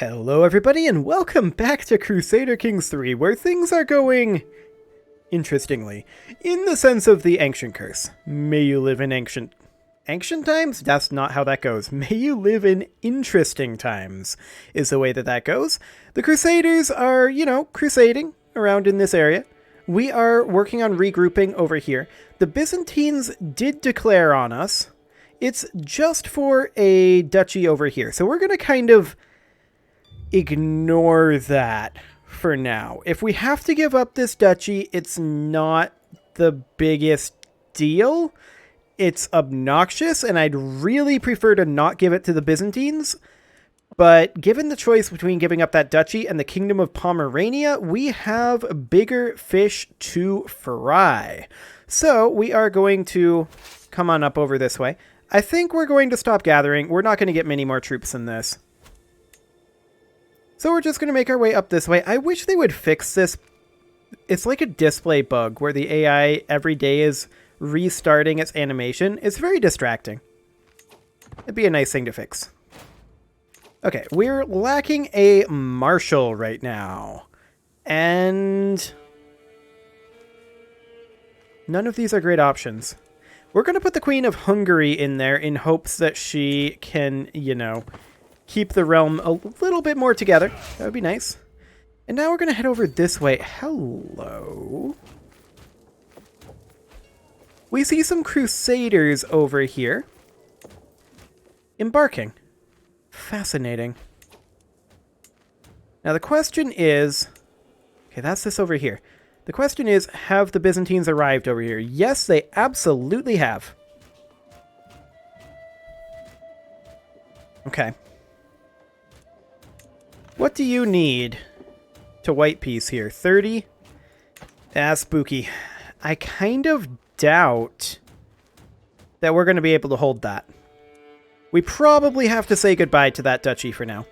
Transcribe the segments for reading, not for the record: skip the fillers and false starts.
Hello everybody and welcome back to Crusader Kings 3, where things are going interestingly, in the sense of the ancient curse. May you live in ancient times? That's not how that goes. May you live in interesting times is the way that goes. The Crusaders are, crusading around in this area. We are working on regrouping over here. The Byzantines did declare on us. It's just for a duchy over here. So we're going to kind of ignore that for now. If we have to give up this duchy, it's not the biggest deal. It's obnoxious, and I'd really prefer to not give it to the Byzantines. But given the choice between giving up that duchy and the Kingdom of Pomerania, we have bigger fish to fry. So we are going to come on up over this way. I think we're going to stop gathering. We're not going to get many more troops than this. So we're just going to make our way up this way. I wish they would fix this. It's like a display bug where the AI every day is restarting its animation. It's very distracting. It'd be a nice thing to fix. Okay, we're lacking a marshal right now. And none of these are great options. We're going to put the Queen of Hungary in there in hopes that she can, keep the realm a little bit more together. That would be nice. And now we're going to head over this way. Hello. We see some Crusaders over here. Embarking. Fascinating. Now the question is... Okay, that's this over here. The question is, have the Byzantines arrived over here? Yes, they absolutely have. Okay. What do you need to white piece here? 30? That's spooky. I kind of doubt that we're going to be able to hold that. We probably have to say goodbye to that duchy for now.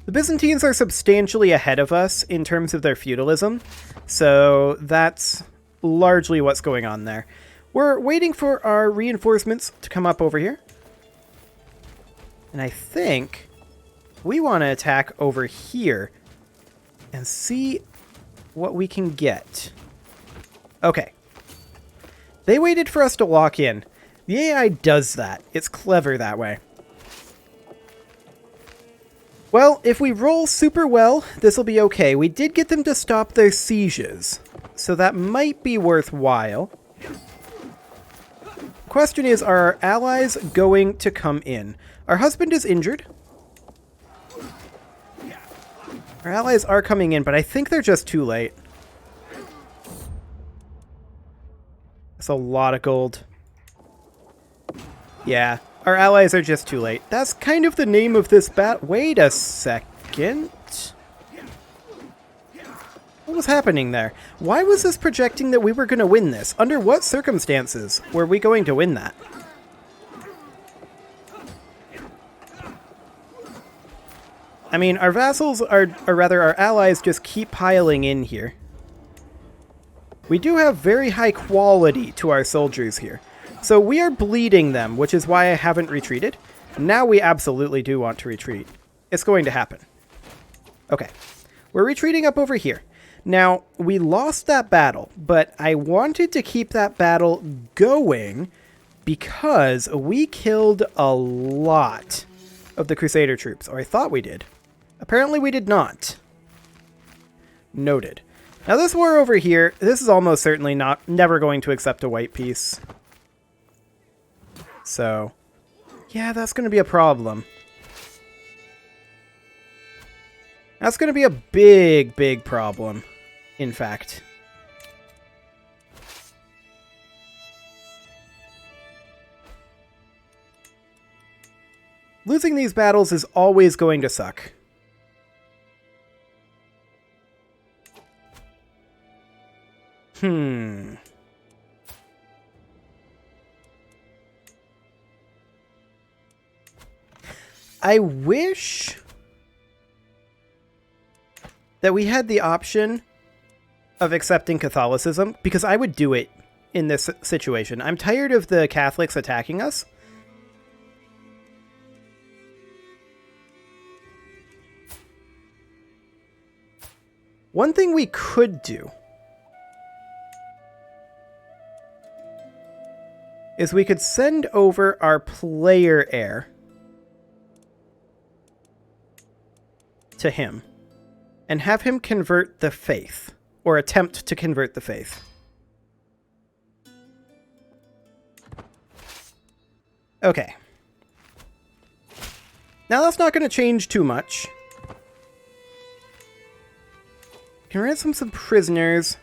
The Byzantines are substantially ahead of us in terms of their feudalism, so that's largely what's going on there. We're waiting for our reinforcements to come up over here. And I think we want to attack over here and see what we can get. Okay. They waited for us to lock in. The AI does that. It's clever that way. Well, if we roll super well, this will be okay. We did get them to stop their sieges, so that might be worthwhile. Question is, are our allies going to come in? Our husband is injured. Our allies are coming in, but I think they're just too late. That's a lot of gold. Yeah, our allies are just too late. That's kind of the name of this bat. Wait a second. What was happening there? Why was this projecting that we were going to win this? Under what circumstances were we going to win that? I mean, our vassals or rather our allies just keep piling in here. We do have very high quality to our soldiers here. So we are bleeding them, which is why I haven't retreated. Now we absolutely do want to retreat. It's going to happen. Okay. We're retreating up over here. Now, we lost that battle, but I wanted to keep that battle going because we killed a lot of the Crusader troops, or I thought we did. Apparently we did not. Noted. Now this war over here, this is almost certainly never going to accept a white piece. So, yeah, that's going to be a problem. That's going to be a big, big problem, in fact. Losing these battles is always going to suck. I wish that we had the option of accepting Catholicism, because I would do it in this situation. I'm tired of the Catholics attacking us. One thing we could do is we could send over our player heir to him and have him convert the faith, or attempt to convert the faith. Okay. Now that's not going to change too much. Can ransom some prisoners.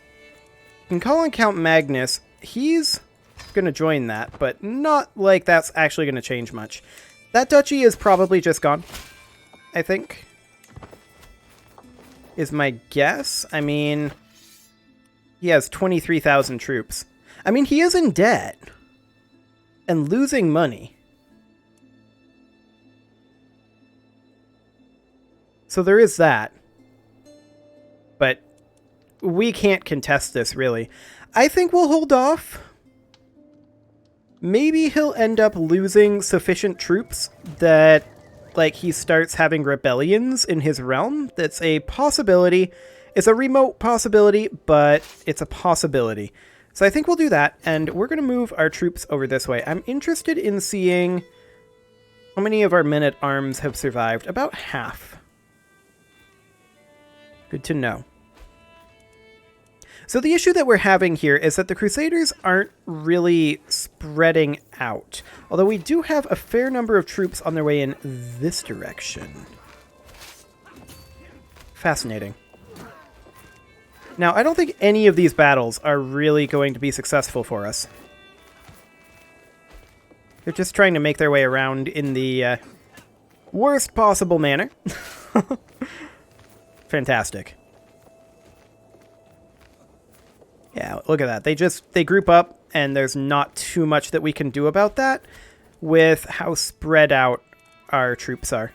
Can call on Count Magnus. He's going to join that, but not like that's actually going to change much. That duchy is probably just gone, I think, is my guess. I mean, he has 23,000 troops. I mean, he is in debt and losing money. So there is that. But we can't contest this, really. I think we'll hold off. Maybe he'll end up losing sufficient troops that, like, he starts having rebellions in his realm. That's a possibility. It's a remote possibility, but it's a possibility. So I think we'll do that, and we're going to move our troops over this way. I'm interested in seeing how many of our men-at-arms have survived. About half. Good to know. So the issue that we're having here is that the Crusaders aren't really spreading out. Although we do have a fair number of troops on their way in this direction. Fascinating. Now, I don't think any of these battles are really going to be successful for us. They're just trying to make their way around in the worst possible manner. Fantastic. Yeah, look at that. They group up, and there's not too much that we can do about that with how spread out our troops are.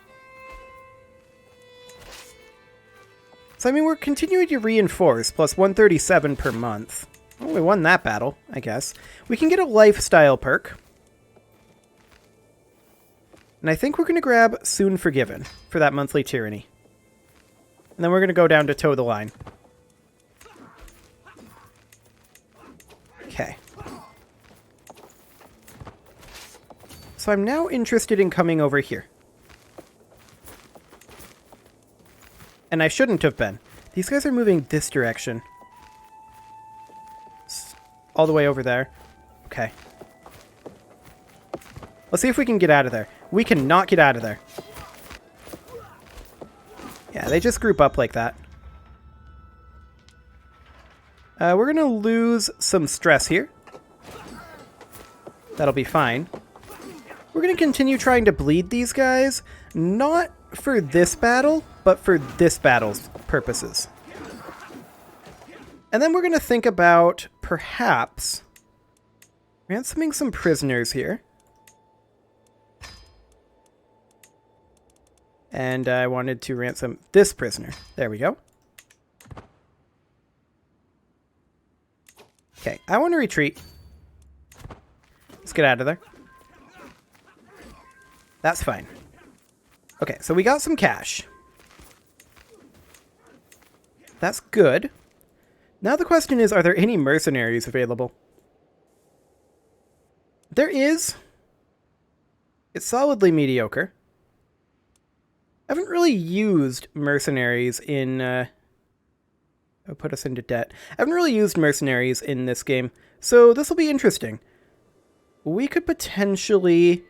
So, I mean, we're continuing to reinforce, plus 137 per month. Well, we won that battle, I guess. We can get a lifestyle perk. And I think we're going to grab Soon Forgiven for that monthly tyranny. And then we're going to go down to toe the line. Okay. So I'm now interested in coming over here. And I shouldn't have been. These guys are moving this direction. All the way over there. Okay. Let's see if we can get out of there. We cannot get out of there. Yeah, they just group up like that. We're going to lose some stress here. That'll be fine. We're going to continue trying to bleed these guys. Not for this battle, but for this battle's purposes. And then we're going to think about, perhaps, ransoming some prisoners here. And I wanted to ransom this prisoner. There we go. Okay, I want to retreat. Let's get out of there. That's fine. Okay, so we got some cash. That's good. Now the question is, are there any mercenaries available? There is. It's solidly mediocre. I haven't really used mercenaries in... It'll put us into debt. I haven't really used mercenaries in this game, so this will be interesting. We could potentially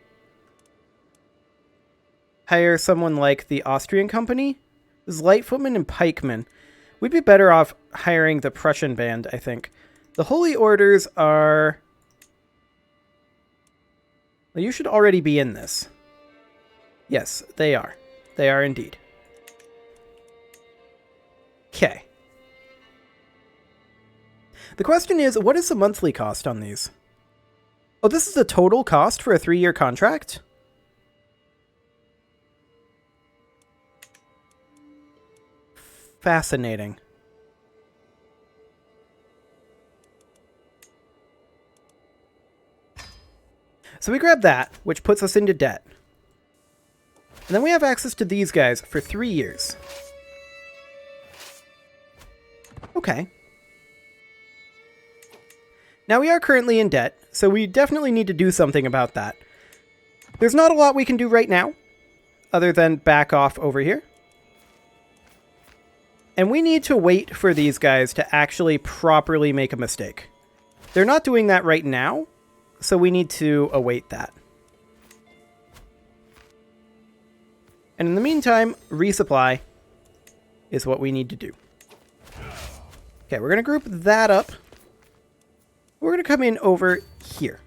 hire someone like the Austrian company. There's Lightfootmen and Pikemen. We'd be better off hiring the Prussian band, I think. The Holy Orders are... Well, you should already be in this. Yes, they are. They are indeed. Okay. The question is, what is the monthly cost on these? Oh, this is the total cost for a 3-year contract? Fascinating. So we grab that, which puts us into debt. And then we have access to these guys for 3 years. Okay. Now we are currently in debt, so we definitely need to do something about that. There's not a lot we can do right now, other than back off over here. And we need to wait for these guys to actually properly make a mistake. They're not doing that right now, so we need to await that. And in the meantime, resupply is what we need to do. Okay, we're going to group that up. We're going to come in over here.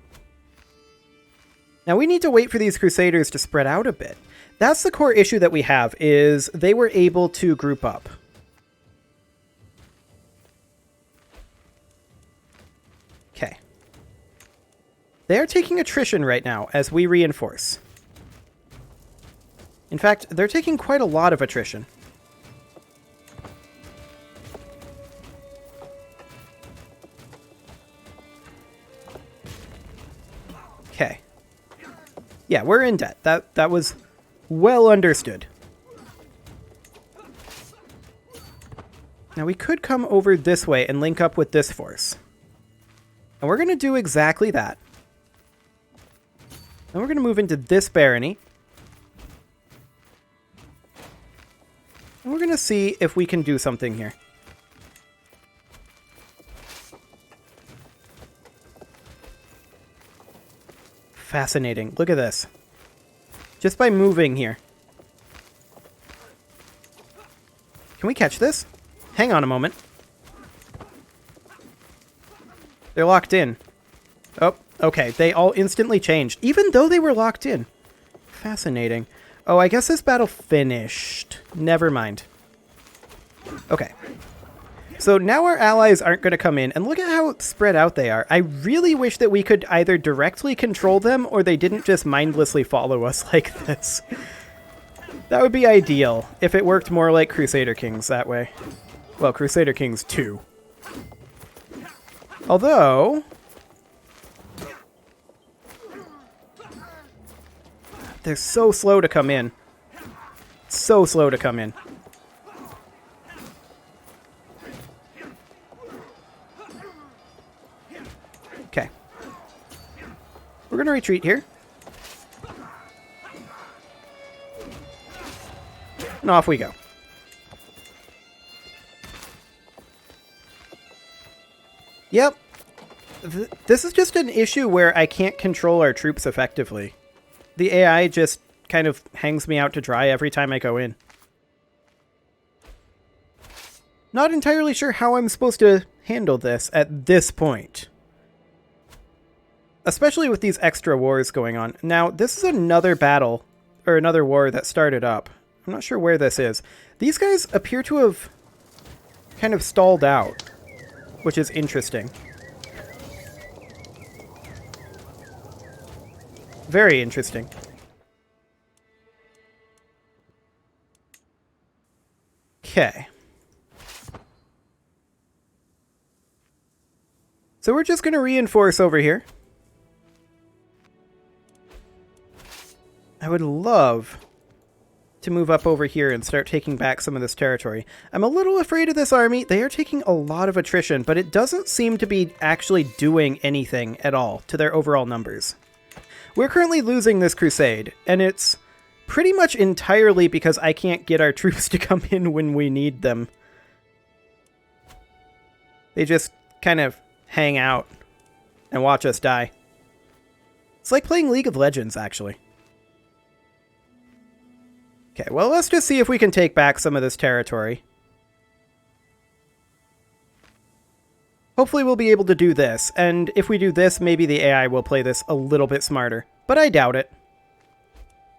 Now we need to wait for these Crusaders to spread out a bit. That's the core issue that we have, is they were able to group up. Okay. They are taking attrition right now as we reinforce. In fact, they're taking quite a lot of attrition. Okay. Yeah, we're in debt. That was well understood. Now we could come over this way and link up with this force. And we're going to do exactly that. Then we're going to move into this barony. And we're going to see if we can do something here. Fascinating. Look at this. Just by moving here. Can we catch this? Hang on a moment. They're locked in. Oh, okay. They all instantly changed, even though they were locked in. Fascinating. Oh, I guess this battle finished. Never mind. Okay. So now our allies aren't going to come in, and look at how spread out they are. I really wish that we could either directly control them, or they didn't just mindlessly follow us like this. That would be ideal, if it worked more like Crusader Kings that way. Well, Crusader Kings 2. Although... they're so slow to come in. So slow to come in. Okay. We're going to retreat here. And off we go. Yep. This is just an issue where I can't control our troops effectively. The AI just kind of hangs me out to dry every time I go in. Not entirely sure how I'm supposed to handle this at this point. Especially with these extra wars going on. Now, this is another battle, or another war that started up. I'm not sure where this is. These guys appear to have kind of stalled out, which is interesting. Very interesting. Okay. So we're just going to reinforce over here. I would love to move up over here and start taking back some of this territory. I'm a little afraid of this army. They are taking a lot of attrition, but it doesn't seem to be actually doing anything at all to their overall numbers. We're currently losing this crusade, and it's pretty much entirely because I can't get our troops to come in when we need them. They just kind of hang out and watch us die. It's like playing League of Legends, actually. Okay, well, let's just see if we can take back some of this territory. Hopefully we'll be able to do this, and if we do this, maybe the AI will play this a little bit smarter. But I doubt it.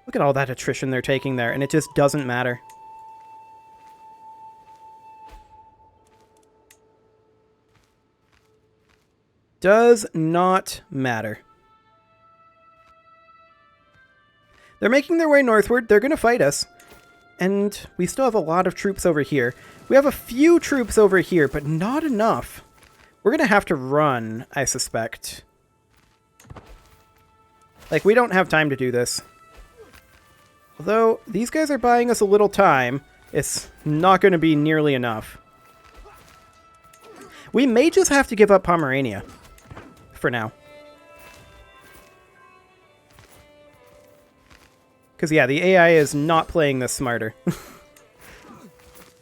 Look at all that attrition they're taking there, and it just doesn't matter. Does not matter. They're making their way northward. They're going to fight us. And we still have a lot of troops over here. We have a few troops over here, but not enough. We're going to have to run, I suspect. Like, we don't have time to do this. Although, these guys are buying us a little time. It's not going to be nearly enough. We may just have to give up Pomerania for now. Because, yeah, the AI is not playing this smarter.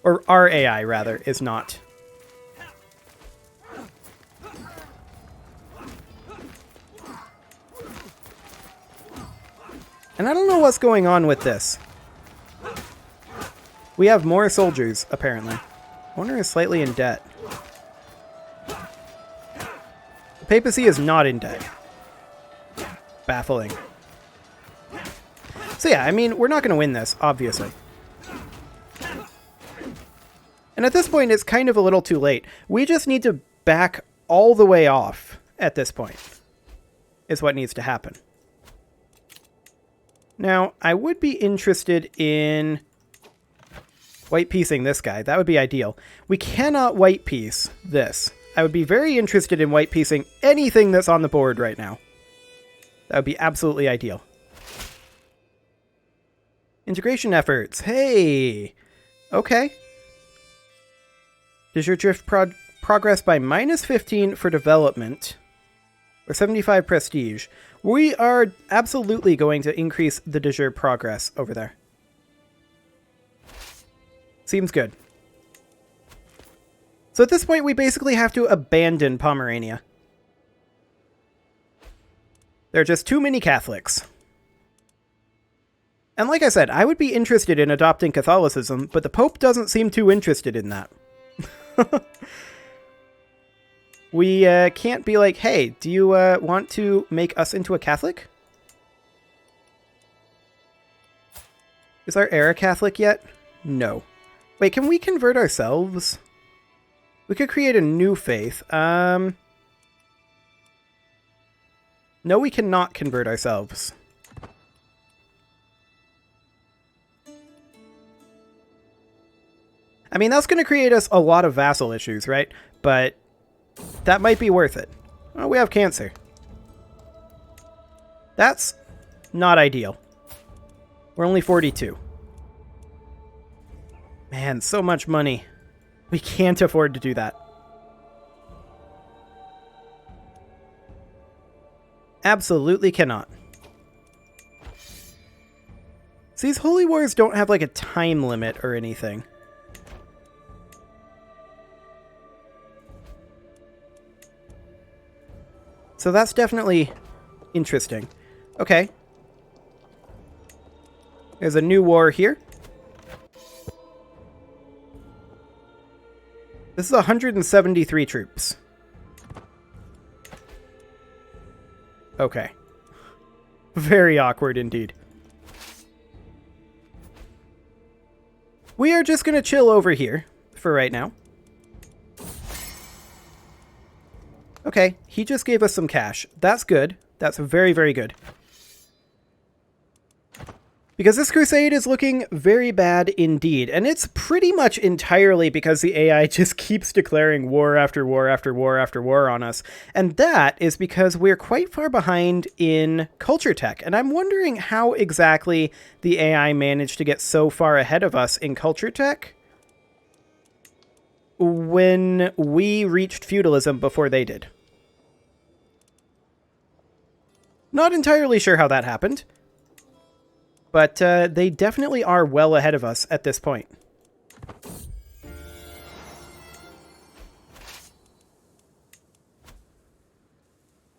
Or our AI, rather, is not. And I don't know what's going on with this. We have more soldiers, apparently. One is slightly in debt. The papacy is not in debt. Baffling. So yeah, I mean, we're not going to win this, obviously. And at this point, it's kind of a little too late. We just need to back all the way off at this point, is what needs to happen. Now, I would be interested in white piecing this guy. That would be ideal. We cannot white piece this. I would be very interested in white piecing anything that's on the board right now. That would be absolutely ideal. Integration efforts. Hey! Okay. Does your drift progress by -15 for development, or 75 prestige? We are absolutely going to increase the de jure progress over there. Seems good. So at this point, we basically have to abandon Pomerania. There are just too many Catholics. And like I said, I would be interested in adopting Catholicism, but the Pope doesn't seem too interested in that. We can't be like, hey, do you want to make us into a Catholic? Is our heir a Catholic yet? No. Wait, can we convert ourselves? We could create a new faith. No, we cannot convert ourselves. I mean, that's going to create us a lot of vassal issues, right? But that might be worth it. Oh, we have cancer. That's not ideal. We're only 42. Man, so much money. We can't afford to do that. Absolutely cannot. So these holy wars don't have like a time limit or anything. So that's definitely interesting. Okay. There's a new war here. This is 173 troops. Okay. Very awkward indeed. We are just going to chill over here for right now. Okay, he just gave us some cash. That's good. That's very, very good. Because this crusade is looking very bad indeed. And it's pretty much entirely because the AI just keeps declaring war after war after war after war on us. And that is because we're quite far behind in culture tech. And I'm wondering how exactly the AI managed to get so far ahead of us in culture tech when we reached feudalism before they did. Not entirely sure how that happened. But they definitely are well ahead of us at this point.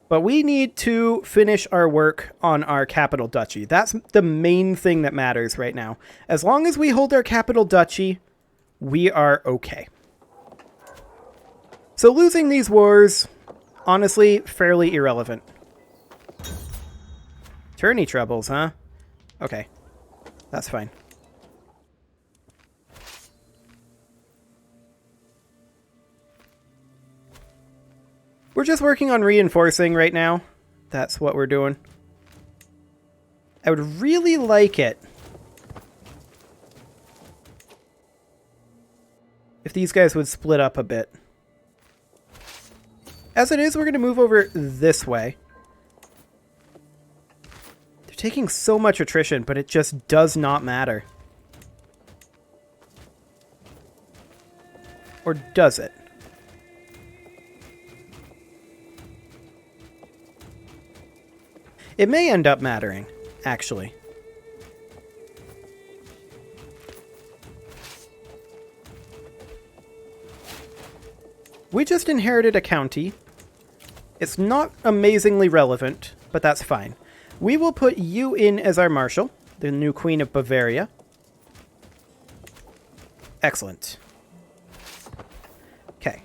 But we need to finish our work on our capital duchy. That's the main thing that matters right now. As long as we hold our capital duchy, we are okay. So losing these wars, honestly, fairly irrelevant. Tourney troubles, huh? Okay, that's fine. We're just working on reinforcing right now. That's what we're doing. I would really like it if these guys would split up a bit. As it is, we're going to move over this way. Taking so much attrition, but it just does not matter. Or does it? It may end up mattering, actually. We just inherited a county. It's not amazingly relevant, but that's fine. We will put you in as our marshal, the new Queen of Bavaria. Excellent. Okay.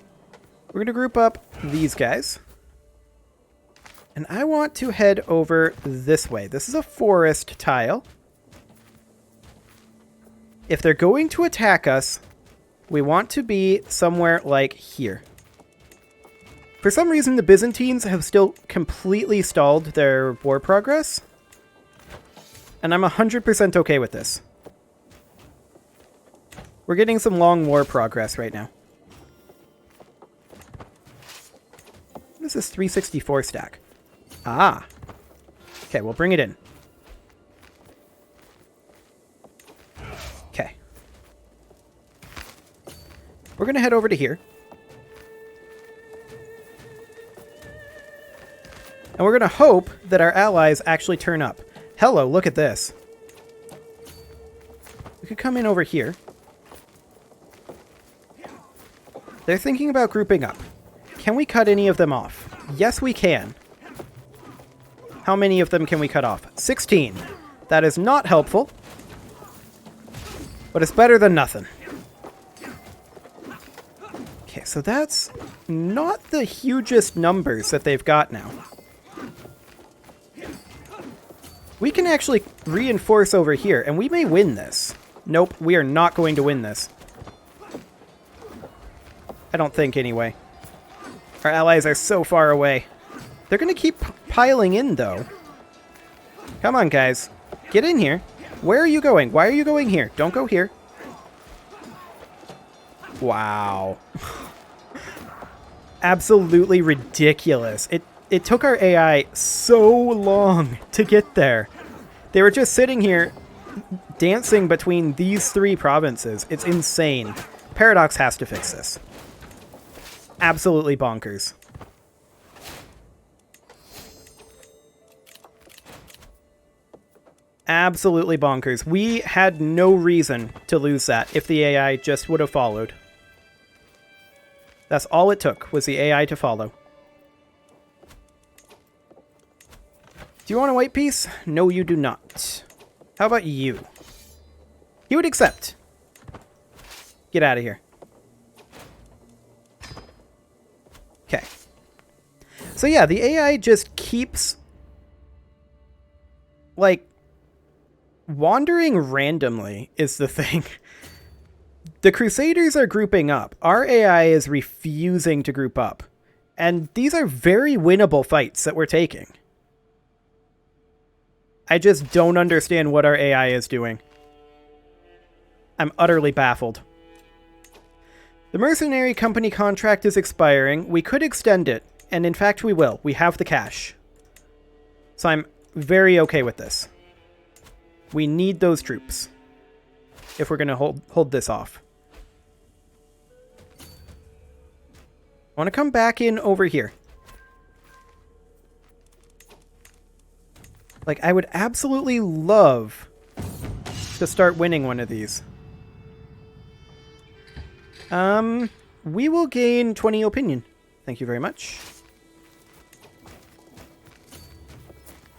We're going to group up these guys. And I want to head over this way. This is a forest tile. If they're going to attack us, we want to be somewhere like here. For some reason, the Byzantines have still completely stalled their war progress. And I'm 100% okay with this. We're getting some long war progress right now. What is this 364 stack? Ah. Okay, we'll bring it in. Okay. We're going to head over to here. And we're going to hope that our allies actually turn up. Hello, look at this. We could come in over here. They're thinking about grouping up. Can we cut any of them off? Yes, we can. How many of them can we cut off? 16. That is not helpful. But it's better than nothing. Okay, so that's not the hugest numbers that they've got now. We can actually reinforce over here, and we may win this. Nope, we are not going to win this. I don't think, anyway. Our allies are so far away. They're going to keep piling in, though. Come on, guys. Get in here. Where are you going? Why are you going here? Don't go here. Wow. Absolutely ridiculous. It took our AI so long to get there. They were just sitting here dancing between these three provinces. It's insane. Paradox has to fix this. Absolutely bonkers. Absolutely bonkers. We had no reason to lose that if the AI just would have followed. That's all it took, was the AI to follow. Do you want a white piece? No, you do not. How about you? He would accept. Get out of here. Okay. So yeah, the AI just keeps, like, wandering randomly is the thing. The Crusaders are grouping up. Our AI is refusing to group up. And these are very winnable fights that we're taking. I just don't understand what our AI is doing. I'm utterly baffled. The mercenary company contract is expiring. We could extend it, and in fact we will. We have the cash. So I'm very okay with this. We need those troops if we're going to hold this off. I want to come back in over here. Like, I would absolutely love to start winning one of these. We will gain 20 opinion. Thank you very much.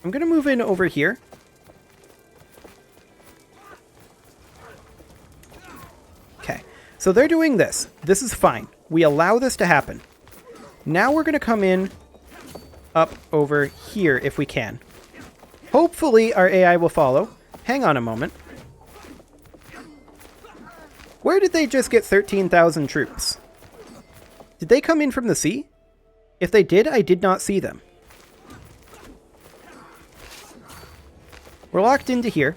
I'm going to move in over here. Okay, so they're doing this. This is fine. We allow this to happen. Now we're going to come in up over here if we can. Hopefully our AI will follow. Hang on a moment. Where did they just get 13,000 troops? Did they come in from the sea? If they did, I did not see them. We're locked into here.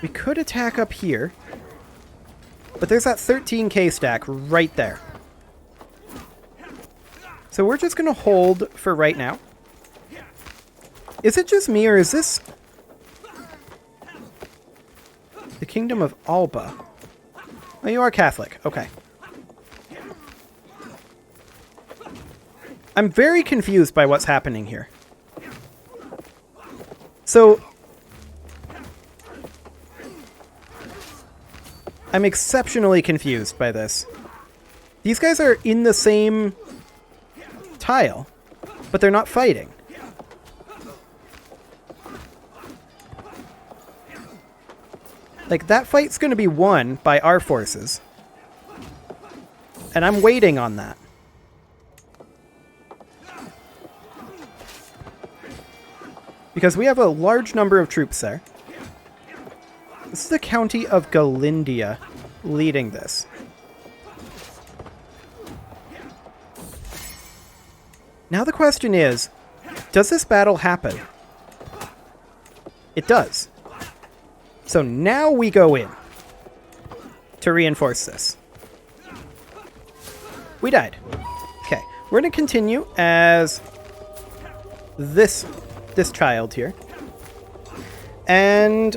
We could attack up here. But there's that 13k stack right there. So we're just going to hold for right now. Is it just me, or is this the Kingdom of Alba? Oh, you are Catholic. Okay. I'm very confused by what's happening here. So, I'm exceptionally confused by this. These guys are in the same tile, but they're not fighting. Like, that fight's going to be won by our forces. And I'm waiting on that. Because we have a large number of troops there. This is the county of Galindia leading this. Now the question is, does this battle happen? It does. So now we go in to reinforce this. We died. Okay, we're going to continue as this child here. And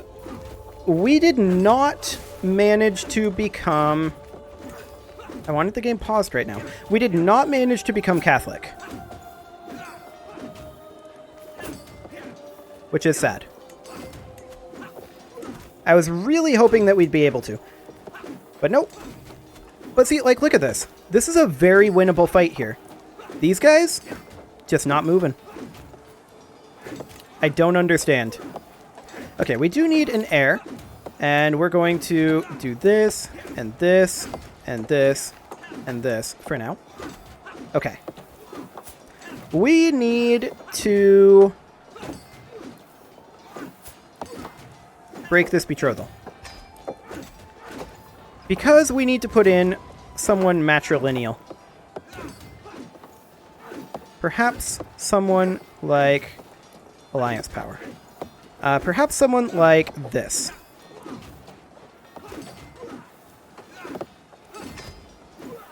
we did not manage to become... I wanted the game paused right now. We did not manage to become Catholic. Which is sad. I was really hoping that we'd be able to. But nope. But see, like, look at this. This is a very winnable fight here. These guys, just not moving. I don't understand. Okay, we do need an heir. And we're going to do this, and this, and this, and this for now. Okay. We need to break this betrothal. Because we need to put in someone matrilineal. Perhaps someone like Alliance Power. Perhaps someone like this.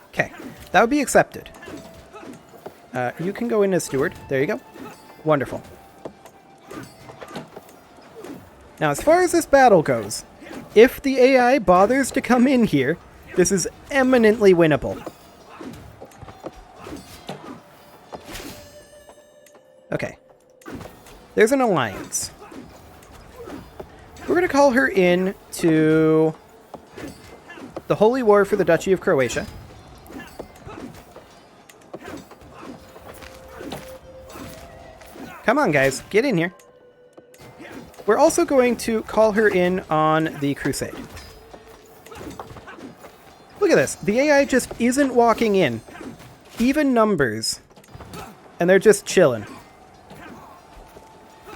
Okay, that would be accepted. You can go in as steward. There you go. Wonderful. Now, as far as this battle goes, if the AI bothers to come in here, this is eminently winnable. Okay. There's an alliance. We're going to call her in to the Holy War for the Duchy of Croatia. Come on, guys. Get in here. We're also going to call her in on the Crusade. Look at this. The AI just isn't walking in. Even numbers. And they're just chilling.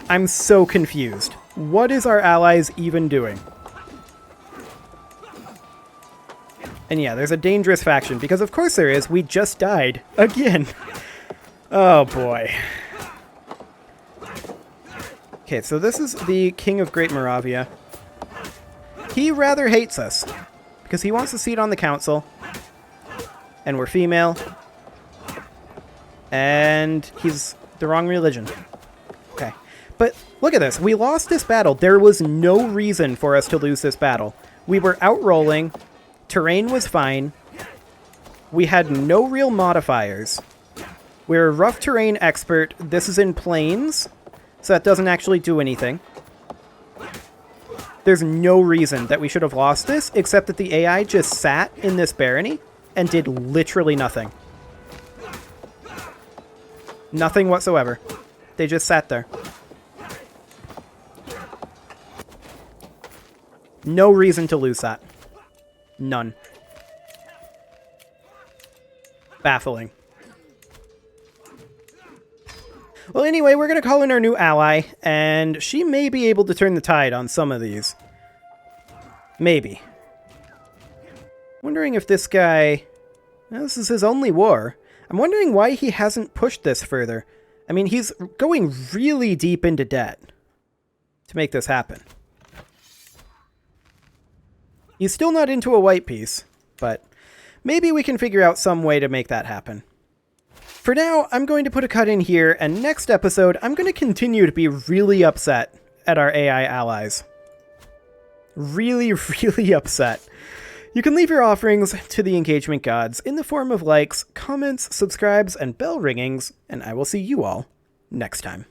I'm so confused. What is our allies even doing? And yeah, there's a dangerous faction, because of course there is. We just died. Again. Oh boy. Okay, so this is the King of Great Moravia. He rather hates us, because he wants a seat on the council. And we're female. And he's the wrong religion. Okay. But look at this. We lost this battle. There was no reason for us to lose this battle. We were outrolling. Terrain was fine. We had no real modifiers. We're a rough terrain expert. This is in plains. So that doesn't actually do anything. There's no reason that we should have lost this, except that the AI just sat in this barony and did literally nothing. Nothing whatsoever. They just sat there. No reason to lose that. None. Baffling. Well, anyway, we're going to call in our new ally, and she may be able to turn the tide on some of these. Maybe. Wondering if this guy... Well, this is his only war. I'm wondering why he hasn't pushed this further. I mean, he's going really deep into debt to make this happen. He's still not into a white piece, but maybe we can figure out some way to make that happen. For now, I'm going to put a cut in here, and next episode, I'm going to continue to be really upset at our AI allies. Really, really upset. You can leave your offerings to the engagement gods in the form of likes, comments, subscribes, and bell ringings, and I will see you all next time.